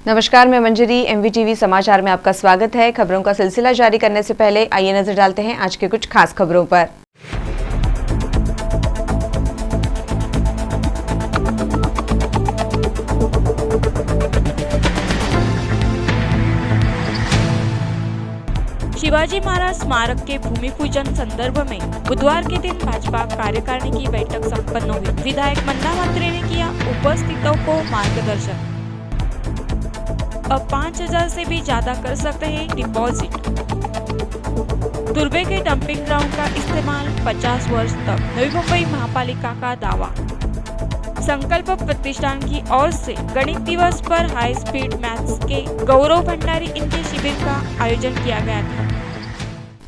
नमस्कार, मैं मंजरी। एमवीटीवी समाचार में आपका स्वागत है। खबरों का सिलसिला जारी करने से पहले आइए नजर डालते हैं आज के कुछ खास खबरों पर। शिवाजी महाराज स्मारक के भूमि पूजन संदर्भ में बुधवार के दिन भाजपा कार्यकारिणी की बैठक संपन्न हुई। विधायक मंदा म्हात्रे ने किया उपस्थितों को मार्गदर्शन। अब 5,000 से भी ज्यादा कर सकते हैं डिपॉजिट। तुर्बे के डंपिंग ग्राउंड का इस्तेमाल 50 वर्ष तक, नवी मुंबई महापालिका का दावा। संकल्प प्रतिष्ठान की ओर से गणित दिवस पर हाई स्पीड मैथ्स के गौरव भंडारी इनके शिविर का आयोजन किया गया था।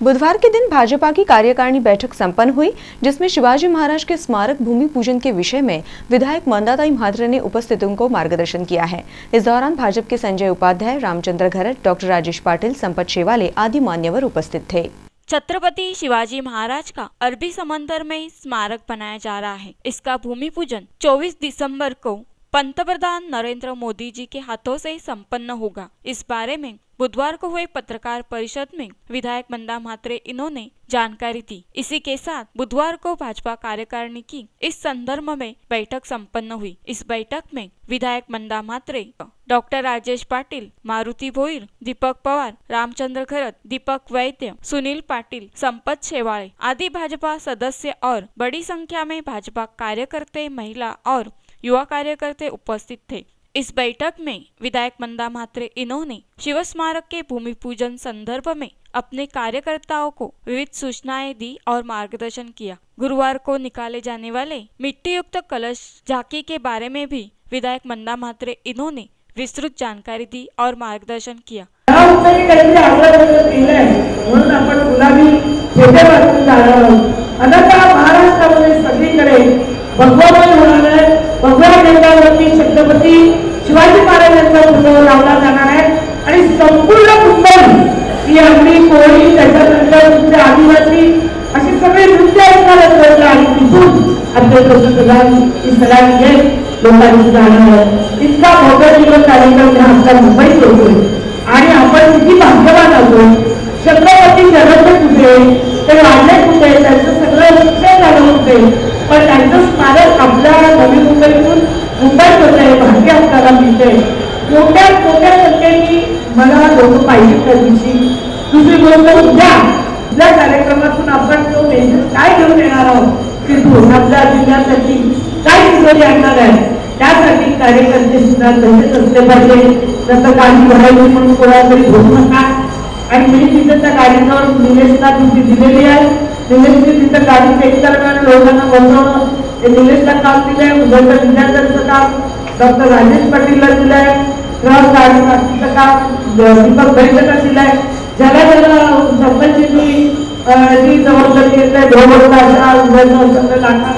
बुधवार के दिन भाजपा की कार्यकारिणी बैठक संपन्न हुई, जिसमें शिवाजी महाराज के स्मारक भूमि पूजन के विषय में विधायक मंदा म्हात्रे ने उपस्थितों को मार्गदर्शन किया है। इस दौरान भाजपा के संजय उपाध्याय, रामचंद्र घरत, डॉक्टर राजेश पाटिल, संपत शेवाले आदि मान्यवर उपस्थित थे। छत्रपति शिवाजी महाराज का अरबी समंदर में स्मारक बनाया जा रहा है। इसका भूमि पूजन 24 दिसंबर को पंतप्रधान नरेंद्र मोदी जी के हाथों से संपन्न होगा। इस बारे में बुधवार को हुए पत्रकार परिषद में विधायक मंदा म्हात्रे इन्होंने जानकारी दी। इसी के साथ बुधवार को भाजपा कार्यकारिणी की इस संदर्भ में बैठक संपन्न हुई। इस बैठक में विधायक मंदा म्हात्रे, डॉक्टर राजेश पाटिल, मारुति भोईर, दीपक पवार, रामचंद्र घरत, दीपक वैद्य, सुनील पाटिल, संपत शेवाळे आदि भाजपा सदस्य और बड़ी संख्या में भाजपा कार्यकर्ते, महिला और युवा कार्यकर्ते उपस्थित थे। इस बैठक में विधायक मंदा म्हात्रे इन्होंने शिव स्मारक के भूमि पूजन संदर्भ में अपने कार्यकर्ताओं को विविध सूचनाएं दी और मार्गदर्शन किया। गुरुवार को निकाले जाने वाले मिट्टी युक्त कलश झांकी के बारे में भी विधायक मंदा म्हात्रे इन्होंने विस्तृत जानकारी दी और मार्गदर्शन किया। भगवा झेंड्यावरती छत्रपती शिवाजी महाराजांचा पुतळा लावला जाणार आहे आणि संपूर्ण मुंबई ही अगदी कोळी, त्याच्यानंतर तुमचे आदिवासी असे सगळे नृत्य ऐकायला मिळतात आणि तिथून आपले पंतप्रधान ही सगळ्यांनी लोकांची जाणार इतका भव्य जीवन कार्यक्रम हा आमच्या मुंबईत होतोय आणि आपण किती भाग्यवान आहोत। छत्रपती जन्मले कुठे, ते वाढले कुठे, त्यांचं सगळं शिक्षण झालं होते, पण त्यांचं स्मारक आपल्या नवी मुंबईतून मुंबईत होत आहे। भाग्य आपल्याला मिळते। मोठ्या संख्येने मला लोक पाहिजे त्या दिवशी। दुसरी गोष्ट, उद्या कार्यक्रमातून आपण तो मेसेज काय घेऊन येणार आहोत, तिथून आपल्या जिल्ह्यासाठी काय तिजोरी आणणार आहे, त्यासाठी कार्यकर्ते सुद्धा तसेच असले पाहिजे। जसं गाडी भरायची म्हणून कोणातरी बोलू नका। आणि मी तिथे त्या गाडीवर निलेशला तुमची दिलेली आहे। निलेशने तिथं गाडी चेक करणं, लोकांना बसवणं हे निलेशला काम दिलंय। मुंबईच्या विद्यार्थ्यांचं काम डॉक्टर राजेश पाटीलला दिलंय। ट्रक गाडी वाहतुकीचं काम दीपक वैद्यला दिलंय। ज्याला सरपंचीची जी जबाबदारी घेतलाय, सगळं लागणार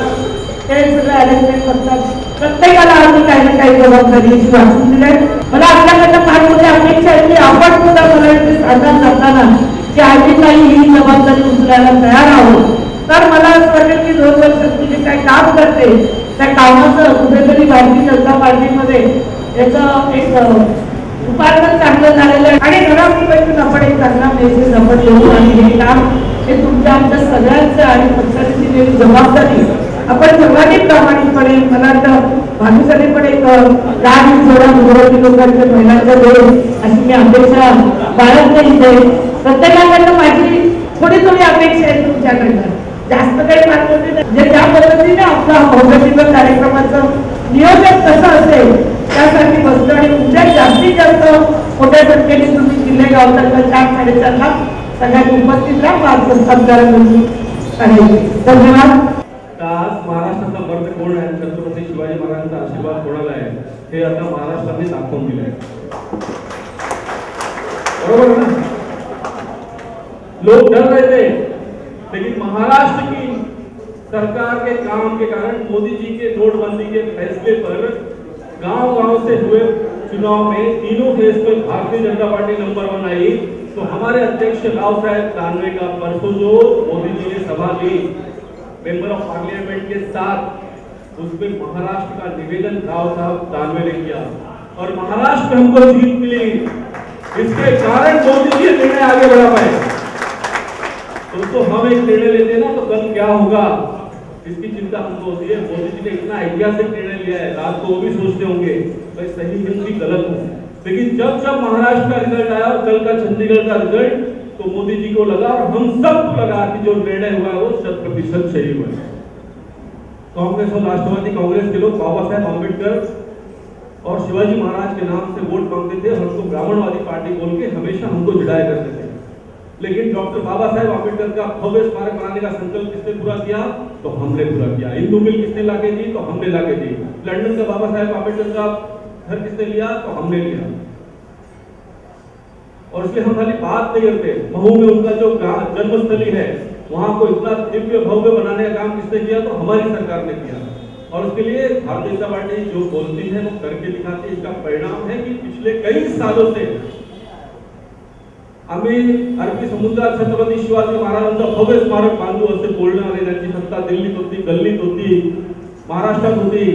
ते सगळं अरेंजमेंट करतात। प्रत्येकाला आम्ही काही ना काही जबाबदारीची वाटून दिलंय। मला आपल्याकडनं फार मोठी अपेक्षा आहे की आपण सुद्धा मला इथे साधन करताना की आम्ही काही ही जबाबदारी उचलायला तयार आहोत। तर मला असं वाटेल की 2 वर्षात मी जे काही काम करते त्या कामाचं कुठेतरी भारतीय जनता पार्टीमध्ये याचं एक रूपांतर चांगलं झालेलं आहे आणि नव्या मुंबईतून आपण एक चांगला मेसेज आपण देऊ आणि हे काम हे तुमच्या आमच्या सगळ्यांचं आणि पक्षाने दिलेली जबाबदारी आपण सर्वांनी प्रामाणिकपणे, मला भाजपसाठी पण एक 10 जोडा मुंबई लोकांच्या महिलांच्या देऊ अशी मी अपेक्षा बाळगते। इथे प्रत्येकाकडनं माझी थोडी अपेक्षा आहे तुमच्याकडनं, जास्त काही मागणी नाही। ज्या पद्धतीने आपला भव्य कार्यक्रमाचं नियोजन कसं असेल त्यासाठी बसतो आणि उद्या जास्तीत जास्त मोठ्या संख्येने तुम्ही जिल्हे गाव 4-4.5 लाख सगळ्यात उपस्थित राहा। धन्यवाद। आज महाराष्ट्राचा मर्द कोण आहे, छत्रपती शिवाजी महाराजांचा आशीर्वाद कोणाला आहे हे आता महाराष्ट्राने दाखवून दिलंय। बरोबर ना? लोग डर रहे थे, लेकिन महाराष्ट्र की सरकार के काम के कारण, मोदी जी के नोटबंदी के फैसले पर गांव-गांव से हुए चुनाव में तीनों फेज में भारतीय जनता पार्टी नंबर 1 आई। तो हमारे अध्यक्ष राव साहब दानवे का परसों जो मोदी जी ने सभा ली मेंबर ऑफ पार्लियामेंट के साथ, उसमें महाराष्ट्र का निवेदन राव साहब दानवे ने किया और महाराष्ट्र में हमको जीत मिली, इसके कारण मोदी जी निर्णय आगे बढ़ा पाए। दोस्तों, हम एक निर्णय लेते हैं ना, तो कल क्या होगा इसकी चिंता हमको होती है। मोदी जी ने इतना ऐतिहासिक निर्णय लिया है, रात को वो भी सोचते होंगे भाई सही है कि गलत हो, लेकिन जब जब महाराष्ट्र का रिजल्ट आया और कल का चंडीगढ़ का रिजल्ट, तो मोदी जी को लगा और हम सबको लगा कि जो निर्णय हुआ है वो 100% सही हुआ है। कांग्रेस और राष्ट्रवादी कांग्रेस के लोग बाबा साहेब अम्बेडकर और शिवाजी महाराज के नाम से वोट मांगते थे, हमको ब्राह्मणवादी पार्टी बोल के हमेशा हमको चिढ़ाया करते थे। लेकिन डॉक्टर बाबा साहेब अम्बेडकर का भव्य स्मारक बनाने का संकल्प किसने पूरा किया? तो हमने पूरा किया। हिंदू मिल किसने लाके दी? तो हमने लाके दी। लंदन का बाबा साहेब अम्बेडकर का घर किसने लिया? तो हमने लिया। और इसलिए हम खाली बात नहीं करते, महू में उनका जो जन्मस्थली है वहां को इतना दिव्य भव्य बनाने का काम किसने किया? तो हमारी सरकार ने किया। और उसके लिए भारतीय जनता पार्टी जो बोलती है वो करके दिखाती है। इसका परिणाम है कि पिछले कई सालों से आम्ही अरबी समुद्रात छत्रपती शिवाजी महाराजांचा भव्य स्मारक बांधू असे बोलणारे, त्यांची सत्ता दिल्लीत होती, गल्लीत होती, महाराष्ट्रात होती,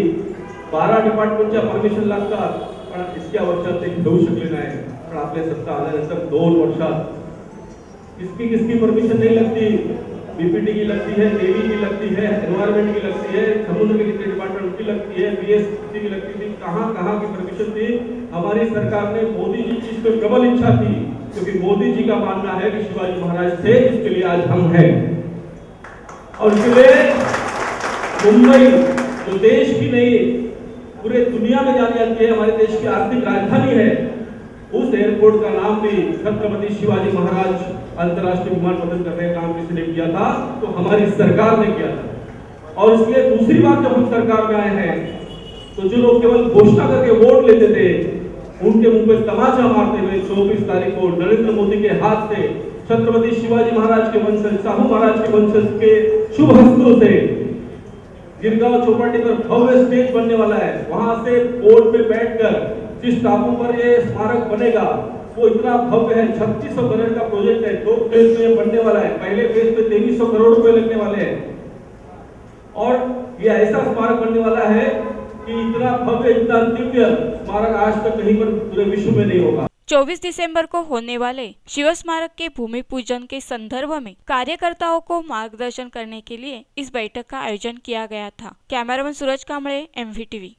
12 डिपार्टमेंटच्या परमिशन लागतात, पण इतक्या वर्षात ते घेऊ शकले नाही। पण आपल्या सत्ता आल्यानंतर 2 वर्षात किसकी परमिशन नहीं लगती? बीपीटी की लगती है, नेवी की लगती है, एनवायरमेंट की लगती है, समुद्र के कितने डिपार्टमेंट की लगती है, बीएससी की लगती थी, कहां की परमिशन थी? हमारी सरकार ने, मोदी जी की इस पर प्रबल इच्छा थी, क्योंकि मोदी जी का मानना है कि शिवाजी महाराज थे, इसके लिए आज हम हैं। और इसलिए मुंबई जो देश की नहीं पूरे दुनिया में जानी जाती है, हमारे देश की आर्थिक राजधानी है, उस एयरपोर्ट का नाम भी छत्रपति शिवाजी महाराज अंतर्राष्ट्रीय विमानपत्तन करने का काम किसने किया था? तो हमारी सरकार ने किया था। और इसलिए दूसरी बात, जब हम सरकार में आए हैं तो जो लोग केवल घोषणा करके वोट लेते थे, उनके मुंह पे तमाचा मारते हुए 24 तारीख को नरेंद्र मोदी के हाथ से छत्रपति शिवाजी महाराज के वंशज, साहू महाराज के वंशज के शुभ हस्तों से गिरगांव चौपाटी पर भव्य स्टेज बनने वाला है। वहां से बोर्ड पे बैठकर जिस टापू पर ये स्मारक बनेगा वो इतना भव्य है, 3600 करोड़ का प्रोजेक्ट है, 2 फेज में बनने वाला है। पहले फेज में 2300 करोड़ रुपए लगने वाले हैं और ये ऐसा स्मारक बनने वाला है कि इतना भव्य, इतना दिव्य स्मारक आज तक कहीं पर पूरे विश्व में नहीं होगा। 24 दिसंबर को होने वाले शिव स्मारक के भूमि पूजन के संदर्भ में कार्यकर्ताओं को मार्गदर्शन करने के लिए इस बैठक का आयोजन किया गया था। Cameraman Suraj Kamble, MVTV।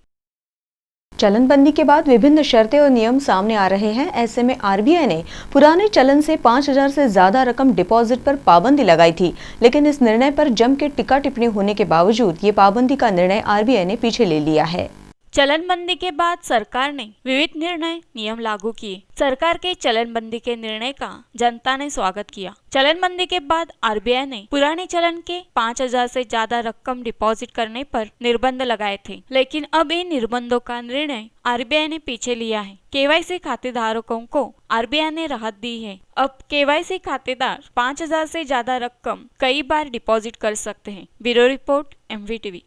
चलनबंदी के बाद विभिन्न शर्तें और नियम सामने आ रहे हैं। ऐसे में आरबीआई ने पुराने चलन से 5000 से ज्यादा रकम डिपॉजिट पर पाबंदी लगाई थी, लेकिन इस निर्णय पर जम के टिक्का टिप्पणी होने के बावजूद ये पाबंदी का निर्णय आरबीआई ने पीछे ले लिया है। चलनबंदी के बाद सरकार ने विविध निर्णय नियम लागू किए। सरकार के चलनबंदी के निर्णय का जनता ने स्वागत किया। चलनबंदी के बाद आरबीआई ने पुराने चलन के 5000 से ज्यादा रकम डिपॉजिट करने पर निर्बंध लगाए थे, लेकिन अब इन निर्बंधों का निर्णय आरबीआई ने पीछे लिया है। केवाईसी खातेधारकों को आरबीआई ने राहत दी है। अब केवाईसी खातेदार 5000 से ज्यादा रकम कई बार डिपॉजिट कर सकते हैं। Bureau report, MVTV।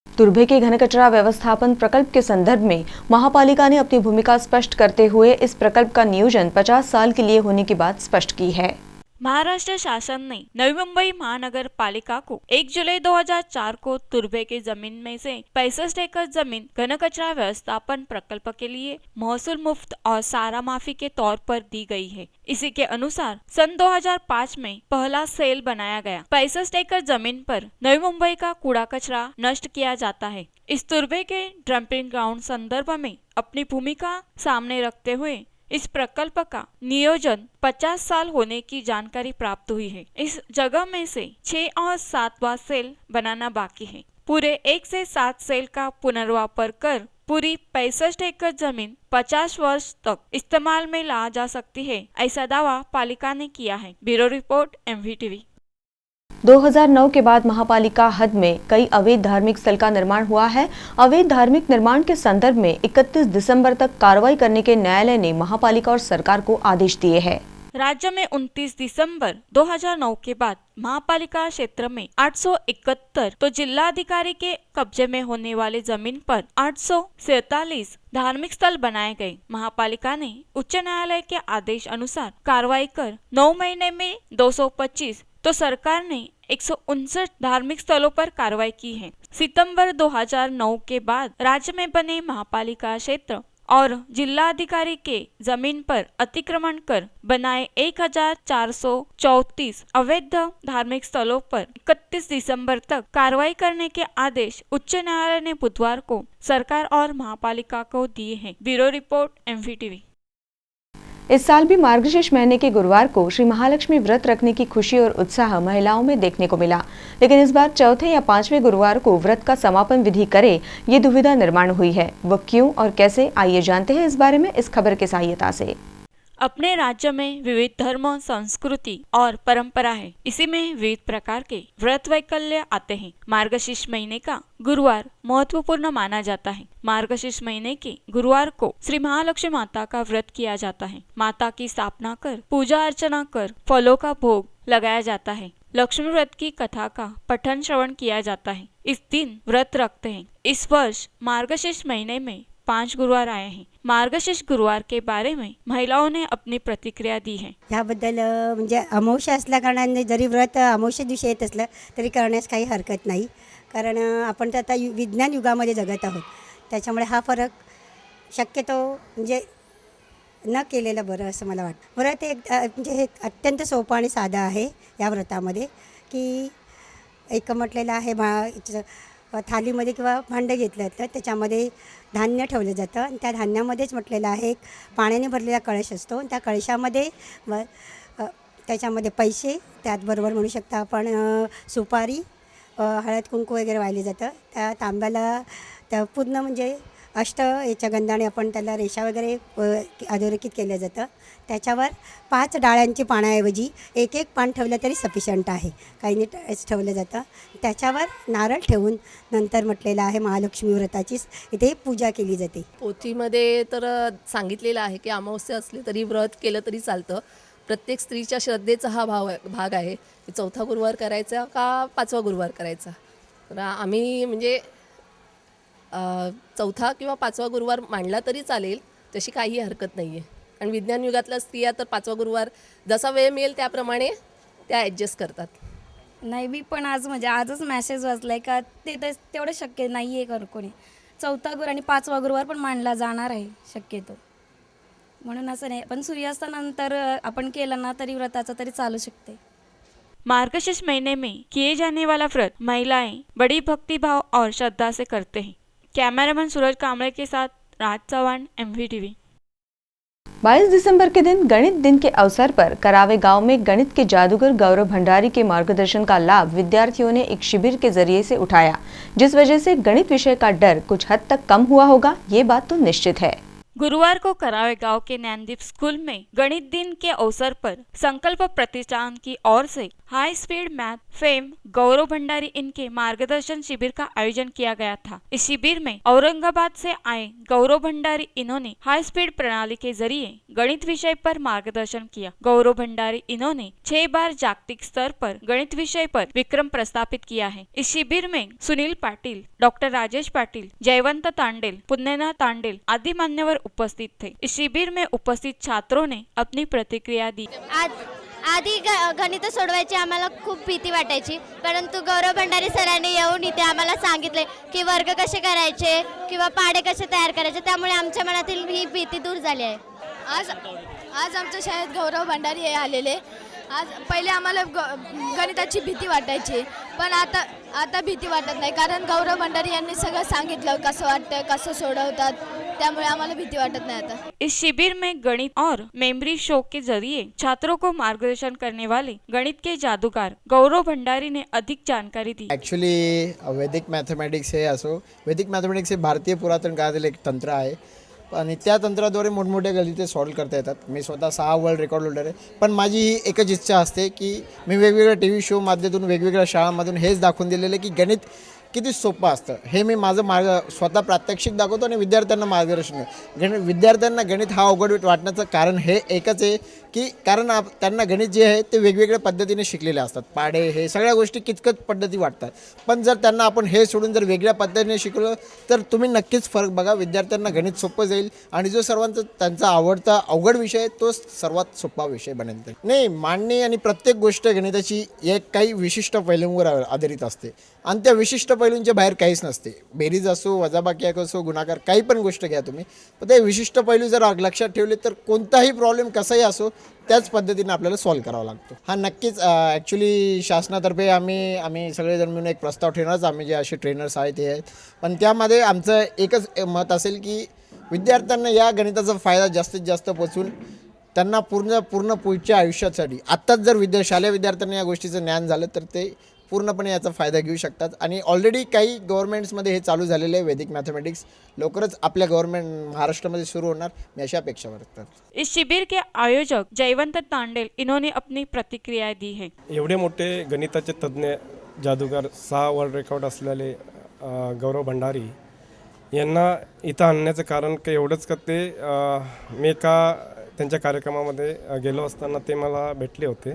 तुर्भे के घन कचरा व्यवस्थापन प्रकल्प के संदर्भ में महापालिका ने अपनी भूमिका स्पष्ट करते हुए इस प्रकल्प का नियोजन 50 साल के लिए होने की बात स्पष्ट की है। महाराष्ट्र शासन ने नवी मुंबई महानगर पालिका को 1 जुलाई 2004 को तुर्भे के जमीन में से 65 एकड़ जमीन घन कचरा व्यवस्थापन प्रकल्प के लिए महसूल मुफ्त और सारा माफी के तौर पर दी गई है। इसी के अनुसार सन 2005 में पहला सेल बनाया गया। 65 एकड़ जमीन पर नवी मुंबई का कूड़ा कचरा नष्ट किया जाता है। इस तुर्भे के डंपिंग ग्राउंड संदर्भ में अपनी भूमिका सामने रखते हुए इस प्रकल्प का नियोजन 50 साल होने की जानकारी प्राप्त हुई है। इस जगह में से 6 और 7वां सेल बनाना बाकी है। पूरे 1 से 7 सेल का पुनर्वापर कर पूरी 65 एकड़ जमीन 50 वर्ष तक इस्तेमाल में ला जा सकती है, ऐसा दावा पालिका ने किया है। Bureau report, MVTV। 2009 के बाद महापालिका हद में कई अवैध धार्मिक स्थल का निर्माण हुआ है। अवैध धार्मिक निर्माण के संदर्भ में 31 दिसंबर तक कार्रवाई करने के न्यायालय ने महापालिका और सरकार को आदेश दिए हैं। राज्य में 29 दिसंबर 2009 के बाद महापालिका क्षेत्र में 871 तो जिलाधिकारी के कब्जे में होने वाले जमीन पर 847 धार्मिक स्थल बनाए गए। महापालिका ने उच्च न्यायालय के आदेश अनुसार कार्रवाई कर 9 महीने में 225 तो सरकार ने 159 धार्मिक स्थलों पर कार्रवाई की है। सितंबर 2009 के बाद राज्य में बने महापालिका क्षेत्र और जिलाधिकारी के जमीन पर अतिक्रमण कर बनाए 1434 अवैध धार्मिक स्थलों पर 31 दिसंबर तक कार्रवाई करने के आदेश उच्च न्यायालय ने बुधवार को सरकार और महापालिका को दिए हैं। Bureau report MVTV। इस साल भी मार्गशीर्ष महीने के गुरुवार को श्री महालक्ष्मी व्रत रखने की खुशी और उत्साह महिलाओं में देखने को मिला, लेकिन इस बार चौथे या पांचवें गुरुवार को व्रत का समापन विधि करे, ये दुविधा निर्माण हुई है। वह क्यों और कैसे, आइए जानते हैं इस बारे में इस खबर की सहायता से। अपने राज्य में विविध धर्म, संस्कृति और परंपरा है। इसी में विविध प्रकार के व्रत वैकल्य आते हैं। मार्गशीर्ष महीने का गुरुवार महत्वपूर्ण माना जाता है। मार्गशीर्ष महीने के गुरुवार को श्री महालक्ष्मी माता का व्रत किया जाता है। माता की स्थापना कर, पूजा अर्चना कर, फलों का भोग लगाया जाता है। लक्ष्मी व्रत की कथा का पठन श्रवण किया जाता है। इस दिन व्रत रखते हैं। इस वर्ष मार्गशीर्ष महीने में 5 गुरुवार आए हैं। मार्गशीर्ष गुरुवार के बारे में महिलाओं ने अपनी प्रतिक्रिया दी है। याबद्दल म्हणजे अमावस्या असल्या कारणाने जरी व्रत अमावस्या दिवशी येत असलं तरी करण्यास काही हरकत नाही, कारण आपण तर आता विज्ञान युगामध्ये जगत आहोत, त्याच्यामुळे हा फरक शक्यतो म्हणजे न केलेलं बरं असं मला वाटतं। व्रत एक म्हणजे हे अत्यंत सोपं आणि साधं आहे। या व्रतामध्ये की एक म्हटलेलं आहे थालीमध्ये किंवा भांडं घेतलं जातं, त्याच्यामध्ये धान्य ठेवलं जातं आणि त्या धान्यामध्येच म्हटलेलं आहे एक पाण्याने भरलेला कळश असतो, त्या कळशामध्ये त्याच्यामध्ये पैसे, त्याचबरोबर म्हणू शकता आपण सुपारी, हळद कुंकू वगैरे वाहिले जातं। त्या तांब्याला त्या पूर्ण म्हणजे याच्या गंधाने आपण त्याला रेषा वगैरे अधोरेखित केलं जातं। त्याच्यावर 5 डाळ्यांची पानाऐवजी एक पान ठेवलं तरी सफिशियंट आहे, काही नीट ठेवलं जातं। त्याच्यावर नारळ ठेवून नंतर म्हटलेलं आहे महालक्ष्मी व्रताची इथे पूजा केली जाते। पोथीमध्ये तर सांगितलेलं आहे की अमावस्या असली तरी व्रत केलं तरी चालतं। प्रत्येक स्त्रीच्या श्रद्धेचा हा भाग आहे की चौथा गुरुवार करायचा का 5वा गुरुवार करायचा। तर आम्ही म्हणजे चौथा किंवा 5वा गुरुवार मांडला तरी चालेल, तशी काही हरकत नाही आहे। कारण विज्ञान युगातल्या स्त्रिया तर 5वा गुरुवार जसा वेळ मिळेल त्याप्रमाणे त्या ॲडजस्ट करतात। नाही, मी पण आज म्हणजे आजच मेसेज वाचलाय का ते तेवढं शक्य नाही आहे कर कोणी। चौथा गुरुवार आणि 5वा गुरुवार पण मानला जाणार आहे शक्यतो, म्हणून असं नाही। पण सूर्यास्तानंतर आपण केलं ना तरी व्रताचं तरी चालू शकते। मार्गशीर्ष महीने में किए जाने वाला व्रत महिलाएं बड़ी भक्ति भाव और श्रद्धा से करते हैं। कैमरामैन सूरज कामड़े के साथ राज चौहान, MVTV। 22 दिसंबर के दिन गणित दिन के अवसर पर करावे गांव में गणित के जादूगर गौरव भंडारी के मार्गदर्शन का लाभ विद्यार्थियों ने एक शिविर के जरिए से उठाया, जिस वजह से गणित विषय का डर कुछ हद तक कम हुआ होगा, ये बात तो निश्चित है। गुरुवार को करावे गांव के ज्ञानदीप स्कूल में गणित दिन के अवसर पर संकल्प प्रतिष्ठान की ओर से high speed math fame Gaurav Bhandari इनके मार्गदर्शन शिविर का आयोजन किया गया था। इस शिविर में औरंगाबाद से आए गौरव भंडारी इन्होंने हाई स्पीड प्रणाली के जरिए गणित विषय पर मार्गदर्शन किया। गौरव भंडारी इन्होंने 6 बार जागतिक स्तर पर गणित विषय पर विक्रम प्रस्थापित किया है। इस शिविर में सुनील पाटिल, डॉक्टर राजेश पाटिल, जयवंत तांडेल, पुण्यनाथ तांडेल आदि मान्यवर उपस्थित थे। इस शिविर में उपस्थित छात्रों ने अपनी प्रतिक्रिया दी। आधी गणित सोडवायची आम्हाला खूप भीती वाटायची, परंतु गौरव भंडारी सरांनी येऊन इथे आम्हाला सांगितले की वर्ग कसे करायचे किंवा पाढे कसे तयार करायचे, त्यामुळे आमच्या मनातील ही भीती दूर झाली आहे। आज आमच्या शाळेत गौरव भंडारी हे आलेले। आज पहिले आम्हाला गणिताची भीती वाटायची, पण आता भीती वाटत नाही, कारण गौरव भंडारी यांनी सगळं सांगितलं कसं वाटतं, कसं सोडवतात, त्यामुळे आम्हाला भीती वाटत नाही आता। इस शिविर में गणित और मेमोरी शो के जरिए छात्रों को मार्गदर्शन करने वाले गणित के जादूगर गौरव भंडारी ने अधिक जानकारी दी। ॲक्च्युली वैदिक मॅथमॅटिक्स हे वैदिक मॅथमॅटिक्स हे भारतीय पुरातन काळातील एक तंत्र आहे आणि त्या तंत्राद्वारे मोठमोठे गणिते सॉल्व करता येतात। मी स्वतः 6 वर्ल्ड रेकॉर्ड होल्डर आहे, पण माझी ही एकच इच्छा असते की मी वेगवेगळ्या TV शो माध्यमातून वेगवेगळ्या शाळांमधून हेच दाखवून दिलेलं की गणित किती सोपं असतं, हे मी माझं स्वतः प्रात्यक्षिक दाखवतो आणि विद्यार्थ्यांना मार्गदर्शन। विद्यार्थ्यांना गणित हा अवघड वाटण्याचं कारण हे एकच आहे की कारण त्यांना गणित जे आहे ते वेगवेगळ्या पद्धतीने शिकलेले असतात। पाढे हे सगळ्या गोष्टी किचकट पद्धती वाटतात, पण जर त्यांना आपण हे सोडून जर वेगळ्या पद्धतीने शिकवलं तर तुम्ही नक्कीच फरक बघा। विद्यार्थ्यांना गणित सोपं जाईल आणि जो सर्वांचा त्यांचा आवडता अवघड विषय आहे तो सर्वात सोपा विषय बनेल। नाही, मांडणी आणि प्रत्येक गोष्ट गणिताची एक काही विशिष्ट पैलूंवर आधारित असते आणि त्या विशिष्ट पैलूंच्या बाहेर काहीच नसते. बेरीज असो, वजाबाकी असो, गुणाकार, काही पण गोष्ट घ्या तुम्ही, पण ते विशिष्ट पैलू जर लक्षात ठेवले तर कोणताही प्रॉब्लेम कसाही असो त्याच पद्धतीने आपल्याला सॉल्व्ह करावा लागतो. हा नक्कीच ॲक्च्युली शासनातर्फे आम्ही सगळेजण मिळून एक प्रस्ताव ठेवणारच. आम्ही जे असे ट्रेनर्स आहेत ते आहेत, पण त्यामध्ये आमचं एकच मत असेल की विद्यार्थ्यांना या गणिताचा फायदा जास्तीत जास्त पोचून त्यांना पूर्ण पुढच्या आयुष्यासाठी आत्ताच जर शालेय विद्यार्थ्यांना या गोष्टीचं ज्ञान झालं तर ते पूर्णपणे याचा फायदा घेऊ शकतात. आणि ऑलरेडी काही गव्हर्नमेंट्समध्ये हे चालू झालेले आहे. वैदिक मॅथमेटिक्स लवकरच आपल्या महाराष्ट्रामध्ये सुरू होणार, मी अशी अपेक्षा करतो. इस शिविर के आयोजक जयवंत तांडेल इन्होंने अपनी प्रतिक्रिया दी है. एवढे मोठे गणिताचे तज्ज्ञ जादूगार 6 वर्ल्ड रेकॉर्ड असलेले गौरव भंडारी यांना इथं आणण्याचं कारण की एवढंच का ते मी एका त्यांच्या कार्यक्रमामध्ये गेलो असताना ते मला भेटले होते.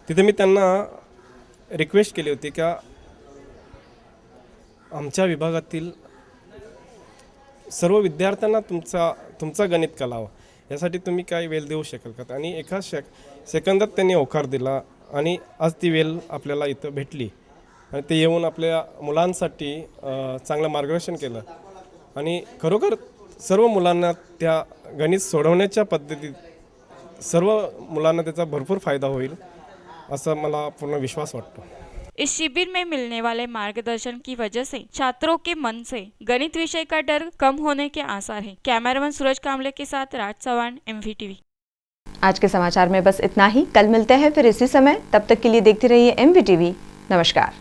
तिथे मी त्यांना रिक्वेस्ट केली होती की आमच्या विभागातील सर्व विद्यार्थ्यांना तुमचा गणित कलावं यासाठी तुम्ही काही वेळ देऊ शकाल का. आणि एका सेकंदात त्यांनी होकार दिला आणि आज ती वेळ आपल्याला इथं भेटली आणि ते येऊन आपल्या मुलांसाठी चांगलं मार्गदर्शन केलं. आणि खरोखर सर्व मुलांना त्या गणित सोडवण्याच्या पद्धतीत सर्व मुलांना त्याचा भरपूर फायदा होईल ऐसा मला पूर्ण विश्वास वाटतो. इस शिविर में मिलने वाले मार्गदर्शन की वजह से छात्रों के मन से गणित विषय का डर कम होने के आसार हैं. कैमरामैन सूरज कामले के साथ राज चौहान, MVTV. आज के समाचार में बस इतना ही. कल मिलते हैं फिर इसी समय. तब तक के लिए देखते रहिए MVTV. नमस्कार.